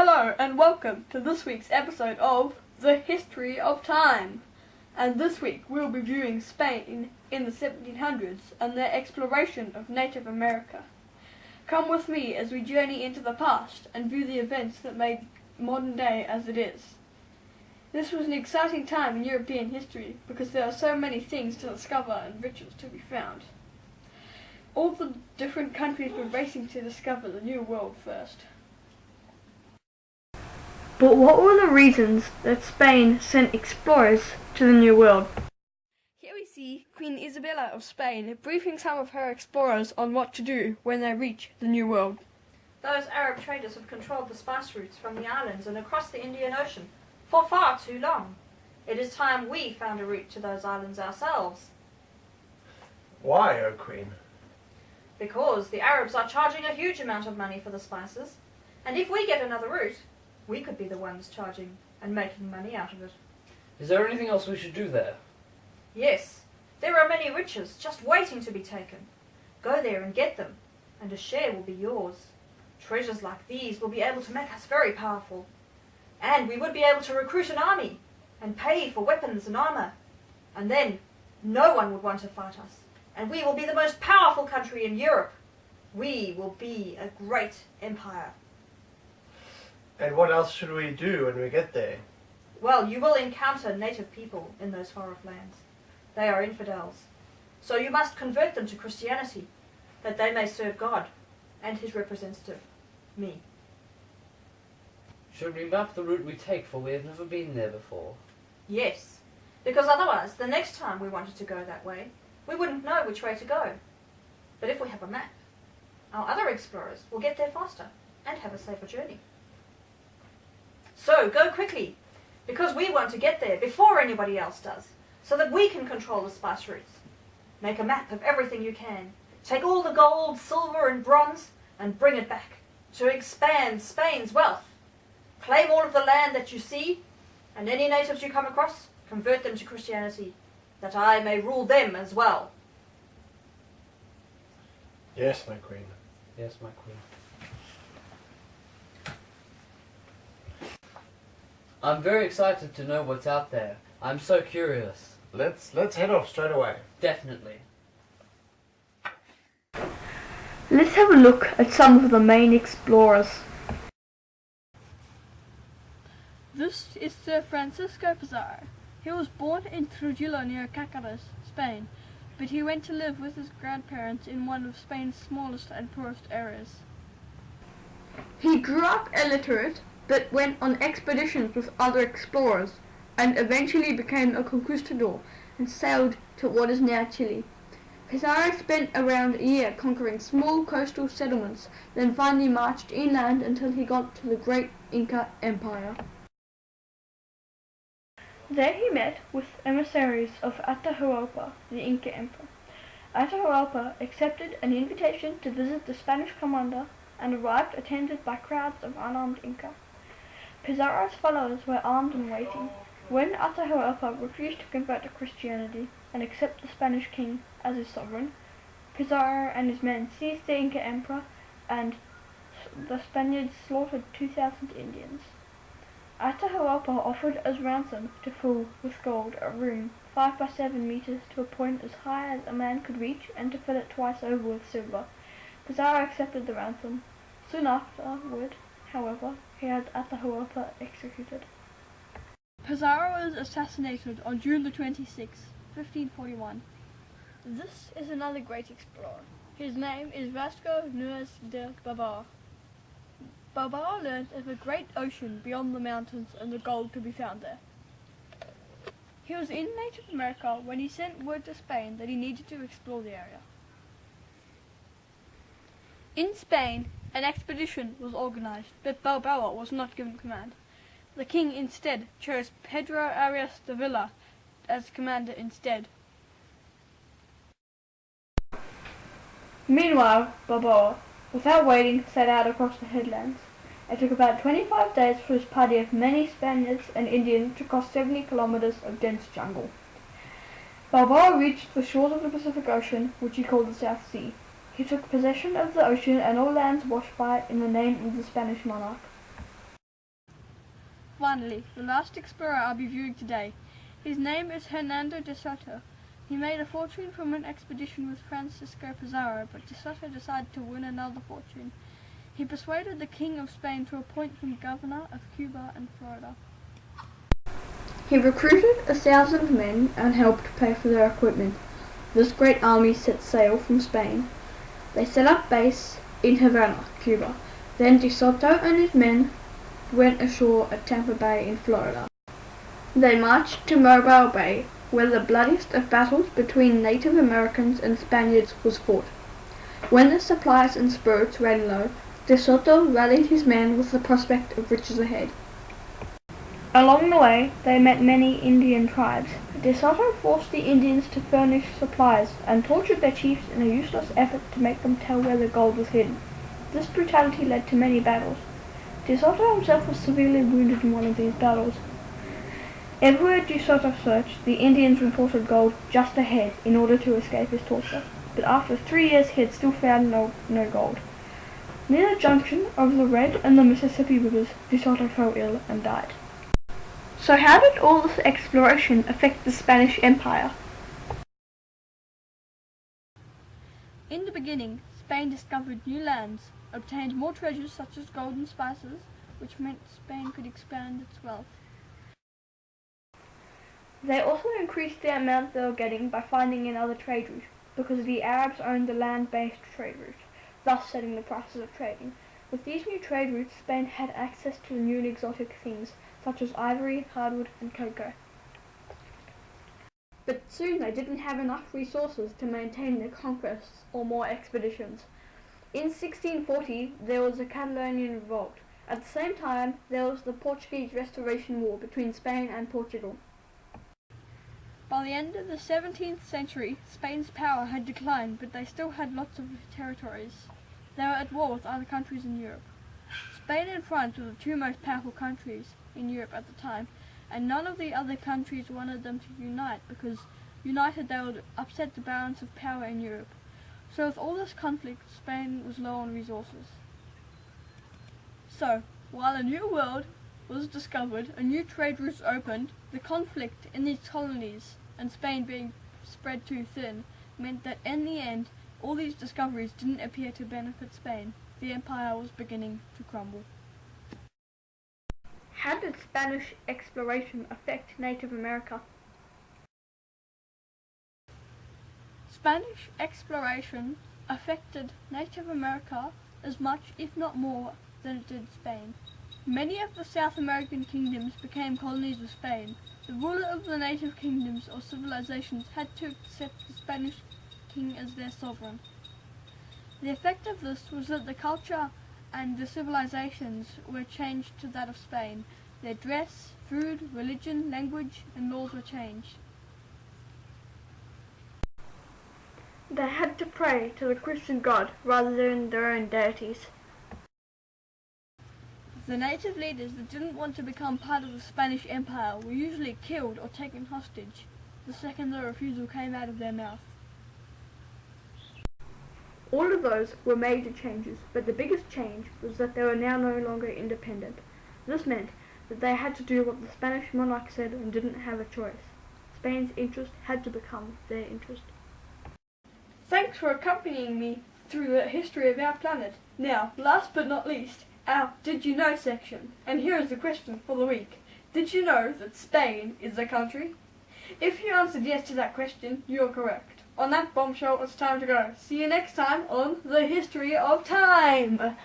Hello and welcome to this week's episode of The History of Time. And this week we'll be viewing Spain in the 1700s and their exploration of Native America. Come with me as we journey into the past and view the events that made modern day as it is. This was an exciting time in European history because there are so many things to discover and riches to be found. All the different countries were racing to discover the New World first. But what were the reasons that Spain sent explorers to the New World? Here we see Queen Isabella of Spain briefing some of her explorers on what to do when they reach the New World. Those Arab traders have controlled the spice routes from the islands and across the Indian Ocean for far too long. It is time we found a route to those islands ourselves. Why, O Queen? Because the Arabs are charging a huge amount of money for the spices, and if we get another route, we could be the ones charging and making money out of it. Is there anything else we should do there? Yes, there are many riches just waiting to be taken. Go there and get them, and a share will be yours. Treasures like these will be able to make us very powerful. And we would be able to recruit an army and pay for weapons and armour. And then no one would want to fight us, and we will be the most powerful country in Europe. We will be a great empire. And what else should we do when we get there? Well, you will encounter native people in those far-off lands. They are infidels. So you must convert them to Christianity, that they may serve God and his representative, me. Should we map the route we take, for we have never been there before? Yes, because otherwise, the next time we wanted to go that way, we wouldn't know which way to go. But if we have a map, our other explorers will get there faster and have a safer journey. So go quickly, because we want to get there before anybody else does, so that we can control the spice routes. Make a map of everything you can. Take all the gold, silver and bronze and bring it back to expand Spain's wealth. Claim all of the land that you see, and any natives you come across, convert them to Christianity, that I may rule them as well. Yes, my queen. Yes, my queen. I'm very excited to know what's out there. I'm so curious. Let's head off straight away. Definitely. Let's have a look at some of the main explorers. This is Sir Francisco Pizarro. He was born in Trujillo near Cáceres, Spain, but he went to live with his grandparents in one of Spain's smallest and poorest areas. He grew up illiterate, but went on expeditions with other explorers, and eventually became a conquistador and sailed to what is now Chile. Pizarro spent around a year conquering small coastal settlements, then finally marched inland until he got to the great Inca Empire. There he met with emissaries of Atahualpa, the Inca emperor. Atahualpa accepted an invitation to visit the Spanish commander and arrived attended by crowds of unarmed Inca. Pizarro's followers were armed and waiting. When Atahualpa refused to convert to Christianity and accept the Spanish king as his sovereign, Pizarro and his men seized the Inca emperor, and the Spaniards slaughtered 2,000 Indians. Atahualpa offered as ransom to fill with gold a room 5 by 7 meters to a point as high as a man could reach, and to fill it twice over with silver. Pizarro accepted the ransom. Soon afterward, however, he had Atahualpa executed. Pizarro was assassinated on June the 26th, 1541. This is another great explorer. His name is Vasco Núñez de Balboa. Balboa learned of a great ocean beyond the mountains and the gold to be found there. He was in Native America when he sent word to Spain that he needed to explore the area. In Spain, an expedition was organized, but Balboa was not given command. The king instead chose Pedro Arias de Villa as commander instead. Meanwhile, Balboa, without waiting, set out across the headlands. It took about 25 days for his party of many Spaniards and Indians to cross 70 kilometers of dense jungle. Balboa reached the shores of the Pacific Ocean, which he called the South Sea. He took possession of the ocean and all lands washed by it in the name of the Spanish monarch. finally, the last explorer I'll be viewing today. His name is Hernando de Soto. He made a fortune from an expedition with Francisco Pizarro, but de Soto decided to win another fortune. He persuaded the King of Spain to appoint him governor of Cuba and Florida. He recruited 1,000 men and helped pay for their equipment. This great army set sail from Spain. They set up base in Havana, Cuba. Then de Soto and his men went ashore at Tampa Bay in Florida. They marched to Mobile Bay, where the bloodiest of battles between Native Americans and Spaniards was fought. When the supplies and spirits ran low, de Soto rallied his men with the prospect of riches ahead. Along the way, they met many Indian tribes. De Soto forced the Indians to furnish supplies and tortured their chiefs in a useless effort to make them tell where the gold was hidden. This brutality led to many battles. De Soto himself was severely wounded in one of these battles. Everywhere de Soto searched, the Indians reported gold just ahead in order to escape his torture, but after 3 years he had still found no gold. Near the junction of the Red and the Mississippi rivers, de Soto fell ill and died. So how did all this exploration affect the Spanish Empire? In the beginning, Spain discovered new lands, obtained more treasures such as gold and spices, which meant Spain could expand its wealth. They also increased the amount they were getting by finding another trade route, because the Arabs owned the land-based trade route, thus setting the prices of trading. With these new trade routes, Spain had access to new and exotic things, such as ivory, hardwood, and cocoa. But soon they didn't have enough resources to maintain their conquests or more expeditions. In 1640, there was a Catalonian revolt. At the same time, there was the Portuguese Restoration War between Spain and Portugal. By the end of the 17th century, Spain's power had declined, but they still had lots of territories. They were at war with other countries in Europe. Spain and France were the two most powerful countries in Europe at the time, and none of the other countries wanted them to unite, because united they would upset the balance of power in Europe. So with all this conflict, Spain was low on resources. So, while a new world was discovered, a new trade routes opened, the conflict in these colonies and Spain being spread too thin meant that in the end all these discoveries didn't appear to benefit Spain. The empire was beginning to crumble. How did Spanish exploration affect Native America? Spanish exploration affected Native America as much, if not more, than it did Spain. Many of the South American kingdoms became colonies of Spain. The ruler of the native kingdoms or civilizations had to accept the Spanish king as their sovereign. The effect of this was that the culture and the civilizations were changed to that of Spain. Their dress, food, religion, language, and laws were changed. They had to pray to the Christian god rather than their own deities. The native leaders that didn't want to become part of the Spanish Empire were usually killed or taken hostage the second the refusal came out of their mouth. All of those were major changes, but the biggest change was that they were now no longer independent. This meant that they had to do what the Spanish monarch said and didn't have a choice. Spain's interest had to become their interest. Thanks for accompanying me through the history of our planet. Now, last but not least, our Did You Know section. And here is the question for the week. Did you know that Spain is a country? If you answered yes to that question, you're correct. On that bombshell, it's time to go. See you next time on The History of Time!